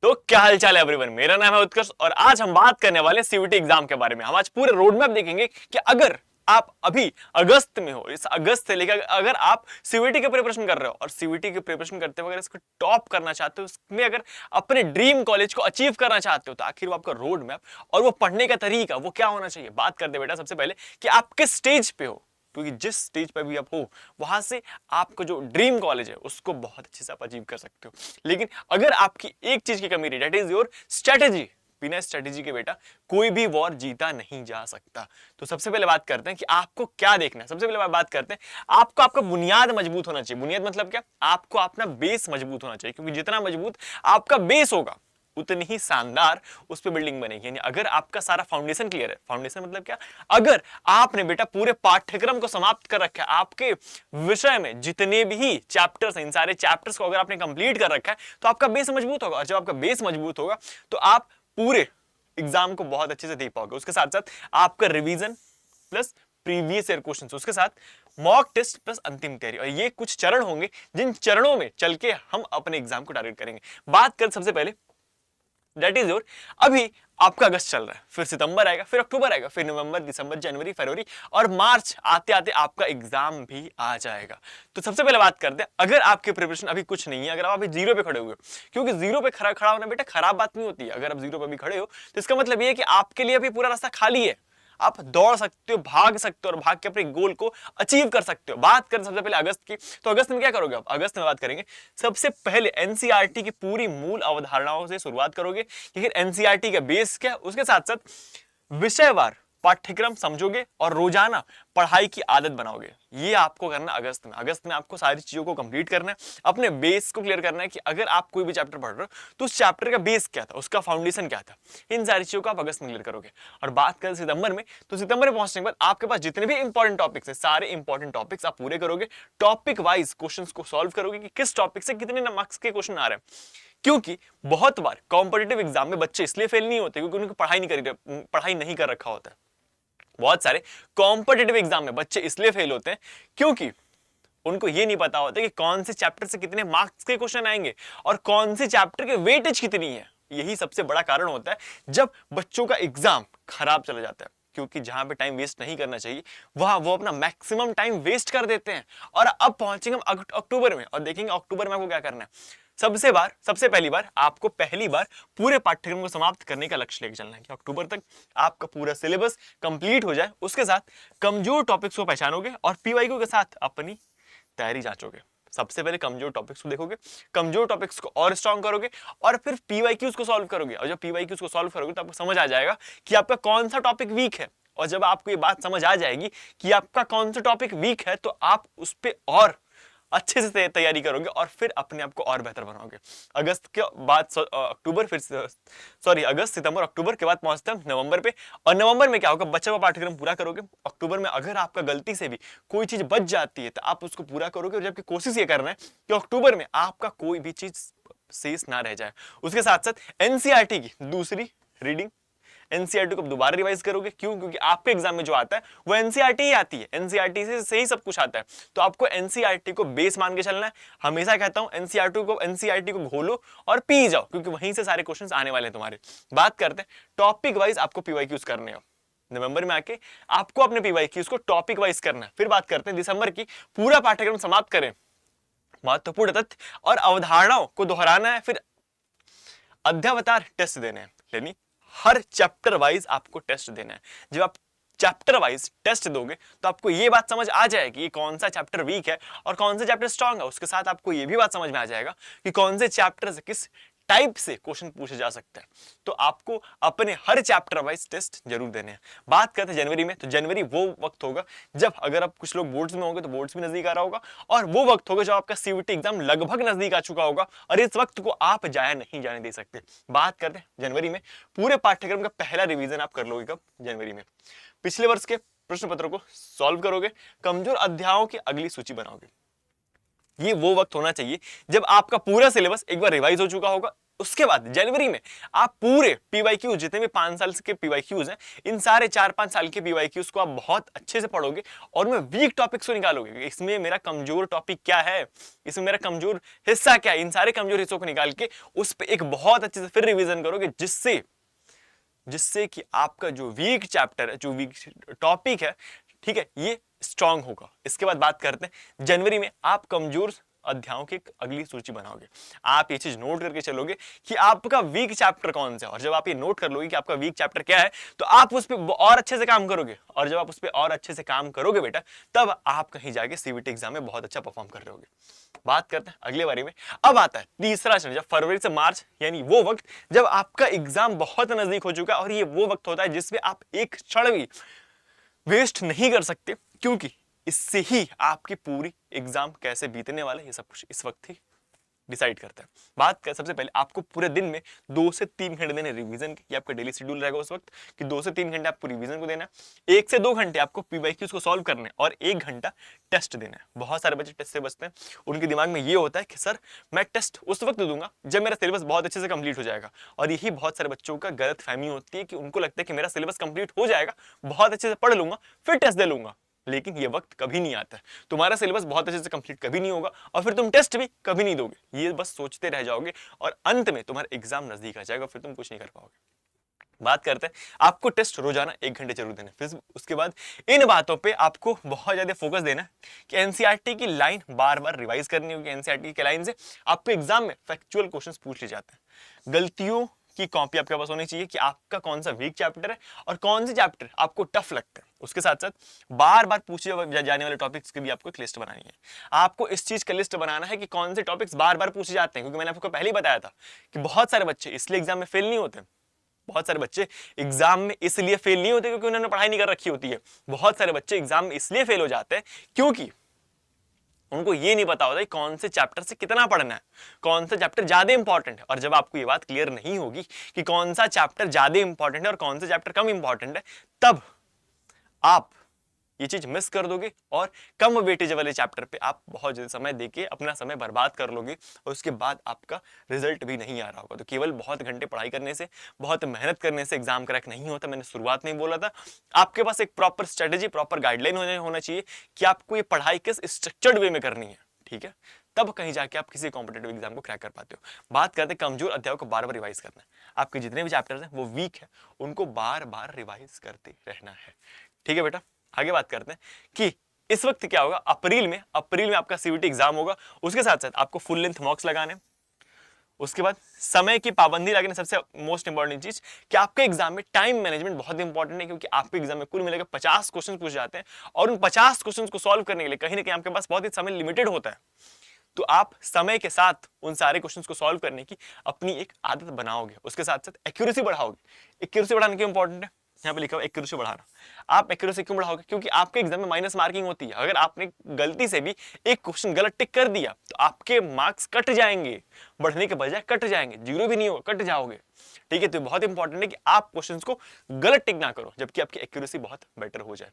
तो क्या हाल चाल है एवरीवन, मेरा नाम है उत्कर्ष और आज हम बात करने वाले सीयूटी एग्जाम के बारे में। हम आज पूरे रोड मैप देखेंगे कि अगर आप अभी अगस्त में हो, इस अगस्त से लेकर अगर आप सीयूटी के प्रिपरेशन कर रहे हो और सीयूटी के प्रिपरेशन करते हुए अगर इसको टॉप करना चाहते हो, इसमें अगर अपने ड्रीम कॉलेज को अचीव करना चाहते हो, तो आखिर वो आपका रोड मैप और वो पढ़ने का तरीका वो क्या होना चाहिए। बात करते बेटा सबसे पहले कि आप किस स्टेज पे हो, क्योंकि जिस स्टेज पर भी आप हो वहां से आपका जो ड्रीम कॉलेज है उसको बहुत अच्छे से आप अचीव कर सकते हो। लेकिन अगर आपकी एक चीज की कमी रही, दैट इज योर स्ट्रेटेजी। बिना स्ट्रेटेजी के बेटा कोई भी वॉर जीता नहीं जा सकता। तो सबसे पहले बात करते हैं कि आपको क्या देखना है। सबसे पहले बात करते हैं आपको आपका बुनियाद मजबूत होना चाहिए। बुनियाद मतलब क्या? आपको अपना बेस मजबूत होना चाहिए, क्योंकि जितना मजबूत आपका बेस होगा उतनी ही शानदार उस पर बिल्डिंग बनेगी। यानी अगर आपका सारा फाउंडेशन क्लियर है, फाउंडेशन मतलब क्या? अगर आपने बेटा पूरे पाठ्यक्रम को समाप्त कर रखा है, आपके विषय में जितने भी चैप्टर्स हैं, इन सारे चैप्टर्स को अगर आपने कंप्लीट कर रखा है, तो आपका बेस मजबूत होगा। और जब आपका बेस मजबूत होगा तो आप पूरे एग्जाम को बहुत अच्छे से दे पाओगे। उसके साथ साथ आपका revision plus previous year questions, उसके साथ मॉक टेस्ट प्लस अंतिम तैयारी, और ये कुछ चरण होंगे जिन चरणों में चल के हम अपने एग्जाम को टारगेट करेंगे। बात कर सबसे पहले दैट इज योर, अभी आपका अगस्त चल रहा है, फिर सितंबर आएगा, फिर अक्टूबर आएगा, फिर नवंबर, दिसंबर, जनवरी, फरवरी और मार्च आते आते आपका एग्जाम भी आ जाएगा। तो सबसे पहले बात करते हैं, अगर आपके प्रिपरेशन अभी कुछ नहीं है, अगर आप अभी जीरो पे खड़े हुए हो, क्योंकि जीरो पे खड़ा होना बेटा खराब बात नहीं होती है। अगर आप जीरो पे भी खड़े हो तो इसका मतलब ये है कि आपके लिए अभी पूरा रास्ता खाली है। आप दौड़ सकते हो, भाग सकते हो और भाग के अपने गोल को अचीव कर सकते हो। बात करें सबसे पहले अगस्त की, तो अगस्त में क्या करोगे आप? अगस्त में बात करेंगे सबसे पहले एनसीईआरटी की पूरी मूल अवधारणाओं से शुरुआत करोगे कि एनसीईआरटी का बेस क्या है। उसके साथ साथ विषयवार पाठ्यक्रम समझोगे और रोजाना पढ़ाई की आदत बनाओगे। ये आपको करना अगस्त में। अगस्त में आपको सारी चीजों को कंप्लीट करना है, अपने बेस को क्लियर करना है कि अगर आप कोई भी चैप्टर पढ़ रहे हो तो उस चैप्टर का बेस क्या था, उसका फाउंडेशन क्या था। इन सारी चीजों को आप अगस्त में क्लियर करोगे। और बात करें सितंबर में, तो सितंबर में पहुंचने के बाद आपके पास जितने भी इंपॉर्टेंट टॉपिक्स है, सारे इंपॉर्टेंट टॉपिक्स आप पूरे करोगे। टॉपिक वाइज क्वेश्चंस को सॉल्व करोगे कि किस टॉपिक से कितने मार्क्स के क्वेश्चन आ रहे हैं। क्योंकि बहुत बार कॉम्पिटिटिव एग्जाम में बच्चे इसलिए फेल नहीं होते क्योंकि उनको पढ़ाई नहीं कर रखा होता है। बहुत सारे कॉम्पिटिटिव एग्जाम में बच्चे इसलिए फेल होते हैं क्योंकि उनको ये नहीं पता होता कि कौन से चैप्टर से कितने मार्क्स के क्वेश्चन आएंगे और कौन से चैप्टर के वेटेज कितनी है। यही सबसे बड़ा कारण होता है जब बच्चों का एग्जाम खराब चला जाता है, क्योंकि जहां पे टाइम वेस्ट नहीं करना चाहिए वहां वो अपना मैक्सिमम टाइम वेस्ट कर देते हैं। और अब पहुंचेंगे हम अक्टूबर में और देखेंगे अक्टूबर में आपको क्या करना है। सबसे पहली बार आपको पहली बार पूरे पाठ्यक्रम को समाप्त करने का लक्ष्य लेकर चलना है कि अक्टूबर तक आपका पूरा सिलेबस कंप्लीट हो जाए। उसके साथ कमजोर टॉपिक्स को पहचानोगे और पीवाईक्यू के साथ अपनी तैयारी जांचोगे। सबसे पहले कमजोर टॉपिक्स को देखोगे, कमजोर टॉपिक्स को और स्ट्रांग करोगे और फिर पीवाईक्यूज को सॉल्व करोगे। और जब पीवाईक्यूज को सॉल्व करोगे तो आपको समझ आ जाएगा कि आपका कौन सा टॉपिक वीक है। और जब आपको ये बात समझ आ जाएगी कि आपका कौन सा टॉपिक वीक है तो आप उस पर और अच्छे से तैयारी करोगे और फिर अपने आप को और बेहतर बनाओगे। अगस्त के बाद अक्टूबर, फिर सॉरी अगस्त, सितंबर, अक्टूबर के बाद पहुंचते हैं नवंबर पे। और नवंबर में क्या होगा? बचा हुआ पाठ्यक्रम पूरा करोगे। अक्टूबर में अगर आपका गलती से भी कोई चीज बच जाती है तो आप उसको पूरा करोगे, जबकि कोशिश ये करना है कि अक्टूबर में आपका कोई भी चीज शेष ना रह जाए। उसके साथ साथ एनसीईआरटी की दूसरी रीडिंग, एनसीईआरटी को दोबारा रिवाइज करोगे। क्यों? क्योंकि आपके एग्जाम में जो आता है वो एनसीईआरटी ही आती है, एनसीईआरटी से ही सब कुछ आता है। तो आपको एनसीईआरटी को बेस मान के चलना है। हमेशा कहता हूं एनसीईआरटी को घोलो और पी जाओ, क्योंकि वहीं से सारे क्वेश्चंस आने वाले हैं तुम्हारे। बात करते हैं टॉपिक वाइज आपको पीवाईक्यूज करने हो। नवंबर में आके आपको अपने पीवाईक्यूज को टॉपिक वाइज करना है। फिर बात करते हैं दिसंबर की, पूरा पाठ्यक्रम समाप्त करें, महत्वपूर्ण तथ्य और अवधारणाओं को दोहराना है, फिर अध्यावतार टेस्ट देने हैं। यानी हर चैप्टर वाइज आपको टेस्ट देना है। जब आप चैप्टर वाइज टेस्ट दोगे तो आपको यह बात समझ आ जाएगी कि कौन सा चैप्टर वीक है और कौन सा चैप्टर स्ट्रांग है। उसके साथ आपको यह भी बात समझ में आ जाएगा कि कौन से चैप्टर से किस टाइप से क्वेश्चन पूछे जा सकते हैं। तो आपको अपने हर चैप्टर वाइज टेस्ट जरूर देने हैं। बात करते हैं जनवरी में, तो जनवरी वो वक्त होगा जब, अगर आप कुछ लोग बोर्ड्स में होंगे तो बोर्ड्स भी नजदीक आ रहा होगा, और वो वक्त होगा जब आपका सीयूटी एग्जाम लगभग नजदीक आ चुका होगा और इस वक्त को आप जाया नहीं जाने दे सकते। बात करते हैं जनवरी में, पूरे पाठ्यक्रम का पहला रिवीजन आप कर लोगे कब? जनवरी में। पिछले वर्ष के प्रश्न पत्रों को सॉल्व करोगे, कमजोर अध्यायों की अगली सूची बनाओगे। ये वो वक्त होना चाहिए जब आपका पूरा सिलेबस एक बार रिवाइज हो चुका होगा, उसके बाद जनवरी में आप पूरे पीवाईक्यू जितने भी 5 साल के पीवाईक्यूज हैं, इन सारे 4-5 साल के पीवाईक्यूज को आप बहुत अच्छे से पढ़ोगे और मैं वीक टॉपिक्स को निकालोगे, इसमें मेरा कमजोर टॉपिक क्या है, इसमें मेरा कमजोर हिस्सा क्या है, इन सारे कमजोर हिस्सों को निकाल के उस पर एक बहुत अच्छे से फिर रिविजन करोगे, जिससे कि आपका जो वीक चैप्टर है, जो वीक टॉपिक है, ठीक है, ये स्ट्रांग होगा। इसके बाद बात करते हैं जनवरी में आप कमजोर अध्यायों की अगली सूची बनाओगे। आप ये चीज नोट करके चलोगे कि आपका वीक चैप्टर कौन सा है, और जब आप ये नोट कर लोगे कि आपका वीक चैप्टर क्या है, तो आप उस पर और अच्छे से काम करोगे, और जब आप उस पर और अच्छे से काम करोगे बेटा, तब आप कहीं जाके सीवीटी एग्जाम में बहुत अच्छा परफॉर्म कर रहे होगे। बात करते हैं अगले बारे में। अब आता है तीसरा चरण, जब फरवरी से मार्च, यानी वो वक्त जब आपका एग्जाम बहुत नजदीक हो चुका है, और ये वो वक्त होता है जिसमें आप एक क्षण भी वेस्ट नहीं कर सकते, क्योंकि इससे ही आपकी पूरी एग्जाम कैसे बीतने वाला है ये सब कुछ इस वक्त ही डिसाइड करता है। बात कर सबसे पहले आपको पूरे दिन में 2 से 3 घंटे देने रिवीजन के, ये आपका डेली शेड्यूल रहेगा उस वक्त कि 2 से 3 घंटे आपको रिवीजन को देना है, 1 से 2 घंटे आपको पीवाईक्यूज को सॉल्व करने और 1 घंटा टेस्ट देना है। बहुत सारे बच्चे टेस्ट से बचते हैं, उनके दिमाग में ये होता है कि सर मैं टेस्ट उस वक्त दूंगा जब मेरा सिलेबस बहुत अच्छे से कंप्लीट हो जाएगा, और यही बहुत सारे बच्चों का गलत फहमी होती है कि उनको लगता है कि मेरा सिलेबस कंप्लीट हो जाएगा, बहुत अच्छे से पढ़ लूंगा, फिर टेस्ट दे लूंगा। लेकिन ये वक्त कभी नहीं आता है, तुम्हारा सिलेबस बहुत अच्छे से कंप्लीट कभी नहीं होगा, और फिर तुम टेस्ट भी कभी नहीं दोगे, ये बस सोचते रह जाओगे, और अंत में तुम्हारा एग्जाम नजदीक आ जाएगा, फिर तुम कुछ नहीं कर पाओगे। बात करते हैं, आपको टेस्ट रोजाना 1 घंटे जरूर देना है। फिर उसके बाद इन बातों पे आपको बहुत ज्यादा फोकस देना है कि एनसीईआरटी की लाइन बार बार रिवाइज करनी होगी। एनसीईआरटी की लाइन से आपको एग्जाम में फैक्चुअल क्वेश्चंस पूछ लिए जाते हैं। गलतियों की कॉपी आपके पास होनी चाहिए कि आपका कौन सा वीक चैप्टर है और कौन से चैप्टर आपको टफ लगता है। उसके साथ साथ बार बार पूछे जाने वाले टॉपिक्स की भी आपको एक लिस्ट बनानी है। आपको इस चीज का लिस्ट बनाना है कि कौन से टॉपिक्स बार बार पूछे जाते हैं, क्योंकि मैंने आपको पहले ही बताया था कि बहुत सारे बच्चे इसलिए एग्जाम में फेल नहीं होते, बहुत सारे बच्चे एग्जाम में इसलिए फेल नहीं होते क्योंकि उन्होंने पढ़ाई नहीं कर रखी होती है। बहुत सारे बच्चे एग्जाम में इसलिए फेल हो जाते हैं क्योंकि उनको ये नहीं पता होता कि कौन से चैप्टर से कितना पढ़ना है, कौन सा चैप्टर ज्यादा इंपॉर्टेंट है। और जब आपको ये बात क्लियर नहीं होगी कि कौन सा चैप्टर ज्यादा इंपॉर्टेंट है और कौन सा चैप्टर कम इंपॉर्टेंट है, तब आप ये चीज मिस कर दोगे और कम वेटेज वाले चैप्टर पे आप बहुत ज्यादा समय देके अपना समय बर्बाद कर लोगे, और उसके बाद आपका रिजल्ट भी नहीं आ रहा होगा। तो केवल बहुत घंटे पढ़ाई करने से, बहुत मेहनत करने से एग्जाम क्रैक नहीं होता। मैंने शुरुआत में बोला था, आपके पास एक प्रॉपर स्ट्रेटेजी, प्रॉपर गाइडलाइन होना चाहिए कि आपको ये पढ़ाई किस स्ट्रक्चर्ड वे में करनी है, ठीक है, तब कहीं जाके आप किसी कॉम्पिटेटिव एग्जाम को क्रैक कर पाते हो। बात करते हैं कमजोर अध्यायों को बार बार रिवाइज करना है। आपके जितने भी चैप्टर्स हैं वो वीक है, उनको बार बार रिवाइज करते रहना है, ठीक है बेटा। आगे बात करते हैं कि इस वक्त क्या होगा। अप्रैल में आपका सीवीटी एग्जाम होगा, उसके साथ साथ आपको फुल लेंथ मॉक्स लगाने, उसके बाद समय की पाबंदी लगाने। सबसे मोस्ट इंपॉर्टेंट चीज कि आपके एग्जाम में टाइम मैनेजमेंट बहुत इंपॉर्टेंट है, क्योंकि आपके एग्जाम में कुल मिलाकर 50 क्वेश्चन पूछे जाते हैं, और उन 50 क्वेश्चन को सॉल्व करने के लिए कहीं ना कहीं आपके पास बहुत ही समय लिमिटेड होता है। तो आप समय के साथ उन सारे क्वेश्चंस को सॉल्व करने की अपनी एक आदत बनाओगे, उसके साथ साथ एक्यूरेसी बढ़ाओगे। एक्यूरेसी बढ़ाने क्यों इंपॉर्टेंट है, यहाँ पे लिखा हुआ एक्यूरेसी बढ़ाना। आप एक्यूरेसी क्यों बढ़ाओगे, क्योंकि आपके एग्जाम में माइनस मार्किंग होती है। अगर आपने गलती से भी एक क्वेश्चन गलत टिक कर दिया तो आपके मार्क्स कट जाएंगे, बढ़ने के बजाय कट जाएंगे, जीरो भी नहीं होगा, कट जाओगे, ठीक है। तो बहुत इंपॉर्टेंट है कि आप क्वेश्चंस को गलत टिक ना करो, जबकि आपकी एक्यूरेसी बहुत बेटर हो जाए।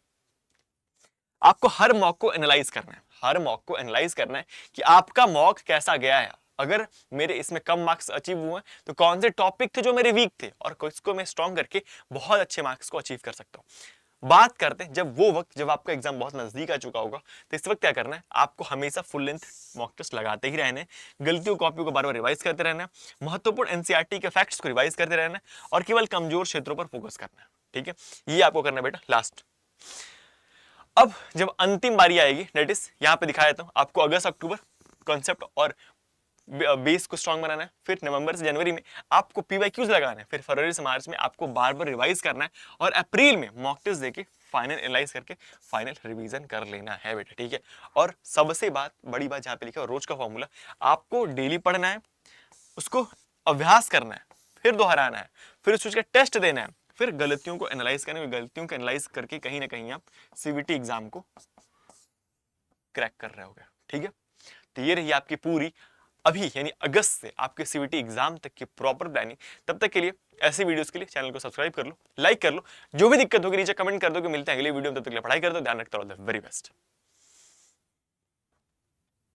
आपको हर मॉक को एनालाइज करना है, हर मॉक को एनालाइज करना है कि आपका मॉक कैसा गया है। अगर मेरे इसमें कम मार्क्स अचीव हुए तो कौन से टॉपिक थे जो मेरे वीक थे, और किसको मैं स्ट्रॉन्ग करके बहुत अच्छे मार्क्स को अचीव कर सकता हूं। बात करते हैं जब वो वक्त जब आपका एग्जाम बहुत नजदीक आ चुका होगा, तो इस वक्त क्या करना है, आपको हमेशा फुल लेंथ मॉक टेस्ट लगाते ही रहने, गलतियों कॉपियों को बार बार रिवाइज करते रहना, महत्वपूर्ण एनसीईआरटी के फैक्ट्स को रिवाइज करते रहना, और केवल कमजोर क्षेत्रों पर फोकस करना है, ठीक है। ये आपको करना है बेटा। लास्ट अब जब अंतिम बारी आएगी, दैट इज यहां पे दिखाया था आपको अगस्त अक्टूबर कॉन्सेप्ट और बेस को स्ट्रॉन्ग बनाना है, फिर नवंबर से जनवरी में आपको पीवाईक्यूज लगाना है, फिर फरवरी से मार्च में आपको बार बार रिवाइज करना है, और अप्रैल में मॉक टेस्ट देके फाइनल एनालाइज करके फाइनल रिवीजन कर लेना है बेटा, ठीक है। और सबसे बड़ी बात जहां पे लिखा है रोज का फॉर्मूला, आपको डेली पढ़ना है, उसको अभ्यास करना है, फिर दोहराना है, फिर उस चीज का टेस्ट देना है, फिर गलतियों को एनालाइज करना है। गलतियों को एनालाइज करके कहीं ना कहीं आप सीवीटी एग्जाम को क्रैक कर रहे होगे, ठीक है। तो ये रही आपकी पूरी अभी यानी अगस्त से आपके सीवीटी एग्जाम तक की प्रॉपर प्लानिंग। तब तक के लिए ऐसी वीडियोस के लिए चैनल को सब्सक्राइब कर लो, लाइक कर लो, जो भी दिक्कत होगी नीचे कमेंट कर दो कि मिलते हैं अगले वीडियो में। तब तक के लिए पढ़ाई कर दो, ध्यान रखते रहो, द वेरी बेस्ट।